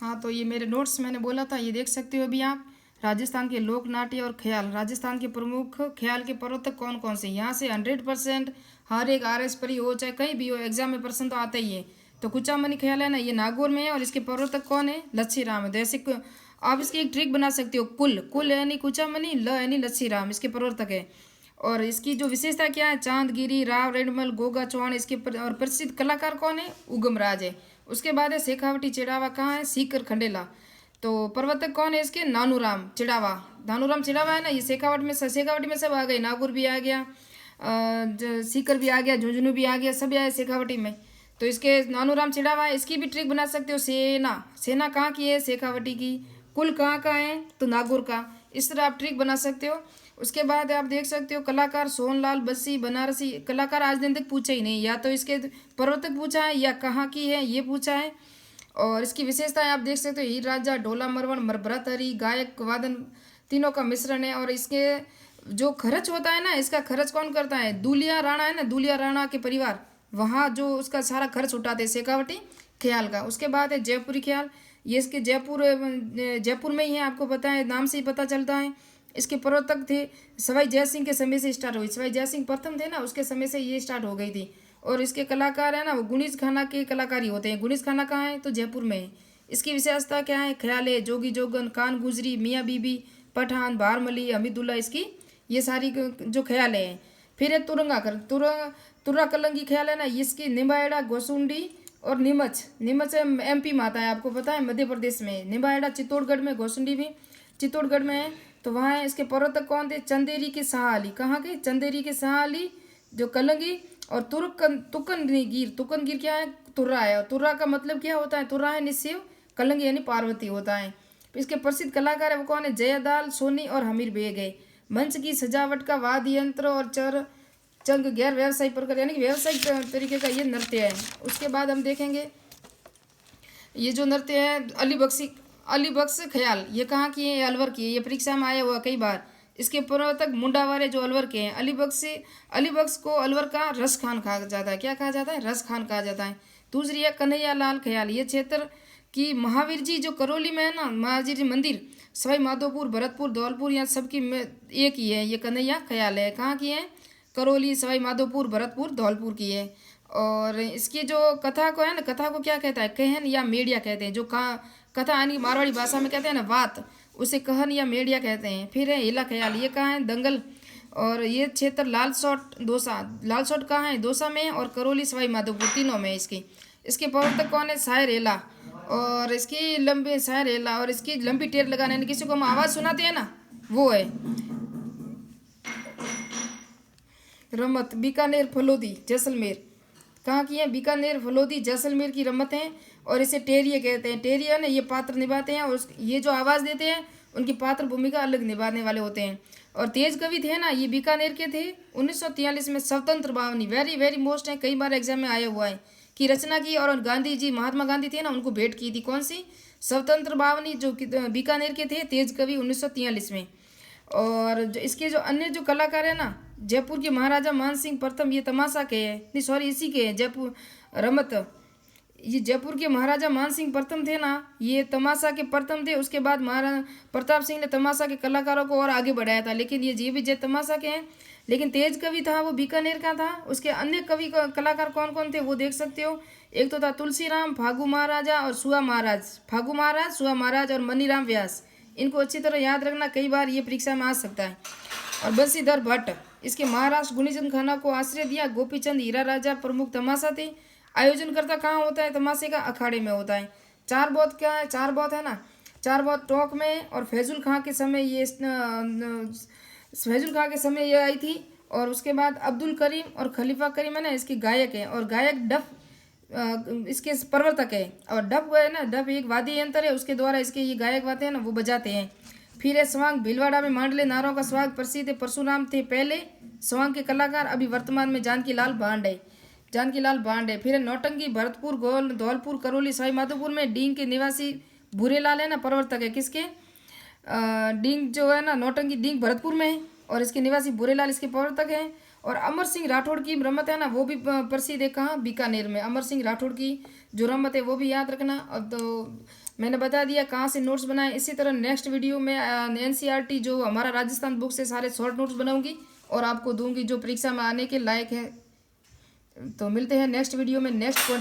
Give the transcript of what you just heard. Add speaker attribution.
Speaker 1: हाँ, तो ये मेरे नोट्स मैंने बोला था, ये देख सकते हो अभी आप। राजस्थान के लोक नाट्य और ख्याल, राजस्थान के प्रमुख ख्याल के प्रवर्तक कौन कौन से। यहाँ से 100% हर एक RS पर ही हो चाहे कहीं भी हो, एग्जाम में प्रश्न तो आता ही है। तो कुचामनी ख्याल है ना, ये नागौर में है और इसके प्रवर्तक कौन है, लच्छी राम है। जैसे आप इसकी एक ट्रिक बना सकते हो, कुल कुल यानी कुचामनी, ल यानी लच्छी राम इसके प्रवर्तक है। और इसकी जो विशेषता क्या है, चांदगिरी, राव रेडमल, गोगा चौहान इसके और प्रसिद्ध कलाकार कौन है, उगम राज है। उसके बाद है शेखावटी चिड़ावा, कहाँ है, सीकर खंडेला। तो प्रवर्तक कौन है इसके, नानूराम चिड़ावा। नानूराम चिड़ावा है ना, ये शेखावटी में सब आ गए, नागौर भी आ गया, सीकर भी आ गया, झुंझुनू भी आ गया, सब आए शेखावटी में। तो इसके नानूराम चिड़ावा है। इसकी भी ट्रिक बना सकते हो, सेना, सेना कहाँ की है, शेखावटी की। कुल कहाँ का है, तो नागौर का। इस तरह आप ट्रिक बना सकते हो। उसके बाद आप देख सकते हो कलाकार सोनलाल बस्सी बनारसी। कलाकार आज दिन तक पूछा ही नहीं, या तो इसके प्रवर्तक पूछा है या कहाँ की है ये पूछा है। और इसकी विशेषताएं आप देख सकते हो, हीर रांझा, ढोला मरवण, भरतहरी, गायक वादन तीनों का मिश्रण है। और इसके जो खर्च होता है ना, इसका खर्च कौन करता है, दूलिया राणा है ना, दूलिया राणा के परिवार, वहाँ जो उसका सारा खर्च उठाते हैं शेखावटी ख्याल का। उसके बाद है जयपुरी ख्याल, ये इसके जयपुर में ही है, आपको पता है, नाम से ही पता चलता है। इसके प्रवर्तक थे सवाई जयसिंह के समय से स्टार्ट हुई, सवाई जयसिंह प्रथम थे ना, उसके समय से ये स्टार्ट हो गई थी। और इसके कलाकार है ना, वो गुणीज खाना के कलाकार ही होते हैं। गुणीज खाना कहाँ है, तो जयपुर में है। इसकी विशेषता क्या है, ख्याल है, जोगी जोगन, कान गुजरी, मियाँ बीबी, पठान, बारमली, हमीदुल्ला, इसकी ये सारी जो ख्याल है। फिर है तुरंगाकर, तुर्रा कलंगी ख्याल है ना, इसकी निम्बाएड़ा, गोसुंडी और नीमच। नीमच MP में आता है, आपको पता है, मध्य प्रदेश में। निम्बाएड़ा चित्तौड़गढ़ में, गोसुंडी भी चित्तौड़गढ़ में है। तो वहाँ है। इसके प्रवर्तक कौन थे, चंदेरी के शाह अली, कहाँ के, चंदेरी के शाह अली जो कलंगी। और तुकनगिर क्या है, तुर्रा है। और तुर्रा का मतलब क्या होता है, तुर्रा है निशिव, कलंगी यानी पार्वती होता है। इसके प्रसिद्ध कलाकार है वो कौन है, जयादाल सोनी और हमीर बेग है। मंच की सजावट का वाद्य यंत्र और चंग गैर व्यावसायिक प्रकार यानी कि व्यावसायिक तरीके का ये नृत्य है। उसके बाद हम देखेंगे ये जो नृत्य है अली बख्श ख्याल, ये कहाँ की है, अलवर की है। ये परीक्षा में आया हुआ कई बार। इसके प्रवर्तक मुंडावारे जो अलवर के हैं। अली बख्श को अलवर का रस खान कहा जाता है। क्या कहा जाता है, रस खान कहा जाता है। दूसरी है कन्हैया लाल ख्याल, ये क्षेत्र की महावीर जी जो करौली में है ना, महावीर जी मंदिर, सवाई माधोपुर, भरतपुर, धौलपुर, यहाँ सबकी एक ही है। ये कन्हैया ख्याल है, कहाँ की है, करौली, सवाई माधोपुर, भरतपुर, धौलपुर की है। और इसकी जो कथा को है ना, कथा को क्या कहता है, कहन या मेड़िया कहते हैं। जो कथा यानी मारवाड़ी भाषा में कहते हैं ना बात, उसे कहन या मेड़िया कहते हैं। फिर है हिला ख्याल, ये कहाँ है, दंगल। और ये क्षेत्र लालसोट कहाँ है, दौसा में। और करौली, सवाई माधोपुर, तीनों में इसके प्रवर्तक कौन है, शायर हेला। और इसकी लंबी शायर हेला, और इसकी लंबी टेर लगाने यानी किसी को हम आवाज़ सुनाते हैं ना, वो है। रमत बीकानेर, फलोदी, जैसलमेर, कहाँ की है, बीकानेर, फलोदी, जैसलमेर की रमत है। और इसे टेरिए कहते हैं। टेरिया ने ये पात्र निभाते हैं, और ये जो आवाज़ देते हैं उनकी पात्र भूमिका अलग निभाने वाले होते हैं। और तेज कवि थे ना, ये बीकानेर के थे। 1943 में स्वतंत्र भावनी, वेरी वेरी मोस्ट है, कई बार एग्जाम में आया हुआ है, की रचना की। और गांधी जी, महात्मा गांधी थे ना, उनको भेंट की थी। कौन सी, स्वतंत्र भावनी, जो बीकानेर के थे, तेज कवि, 1943 में। और जो इसके जो अन्य जो कलाकार है ना, जयपुर के महाराजा मानसिंह प्रथम, ये तमाशा के हैं, नहीं सॉरी इसी के हैं, जयपुर रमत। ये जयपुर के महाराजा मानसिंह प्रथम थे ना, ये तमाशा के प्रथम थे। उसके बाद महाराजा प्रताप सिंह ने तमाशा के कलाकारों को और आगे बढ़ाया था, लेकिन ये भी जय तमाशा के हैं। लेकिन तेज कवि था वो बीकानेर का था। उसके अन्य कवि कलाकार कौन कौन थे वो देख सकते हो। एक तो था तुलसीराम, फागू महाराजा और सुआ महाराज, फागू महाराज, सुआ महाराज और मनीराम व्यास। इनको अच्छी तरह याद रखना, कई बार ये परीक्षा में आ सकता है। और बंशीधर भट्ट, इसके महाराष्ट्र गुनीचंद खाना को आश्रय दिया। गोपीचंद हीरा राजा प्रमुख तमाशा थे। आयोजनकर्ता कहाँ होता है तमाशे का, अखाड़े में होता है। चार बौत क्या है, चार बौत है ना, चार बौत टोंक में। और फैजुल खां के समय ये आई थी। और उसके बाद अब्दुल करीम और खलीफा करीम है ना, इसके गायक है। और गायक डफ इसके प्रवर्तक है। और डफ है ना, डफ एक वाद्य यंत्र है, उसके द्वारा इसके ये गायक वाते हैं ना, वो बजाते हैं। फिर है स्वांग, भीलवाड़ा में मांडले नारों का स्वाग प्रसिद्ध है। परशुराम थे पहले स्वांग के कलाकार, अभी वर्तमान में जानकीलाल बांड है। फिर है नौटंकी, भरतपुर, गोल, धौलपुर, करौली, सवाई माधोपुर में डींग के निवासी भूरेलाल है ना, प्रवर्तक है। किसके, डींग जो है ना, नौटंकी डींग भरतपुर में है, और इसके निवासी भूरेलाल इसके प्रवर्तक हैं। और अमर सिंह राठौड़ की रमत है ना, वो भी प्रसिद्ध है, कहाँ, बीकानेर में। अमर सिंह राठौड़ की जो रमत है वो भी याद रखना। अब तो मैंने बता दिया कहाँ से नोट्स बनाए। इसी तरह नेक्स्ट वीडियो में एनसीईआरटी जो हमारा राजस्थान बुक से सारे शॉर्ट नोट्स बनाऊंगी और आपको दूंगी जो परीक्षा में आने के लायक है। तो मिलते हैं नेक्स्ट वीडियो में नेक्स्ट पॉइंट।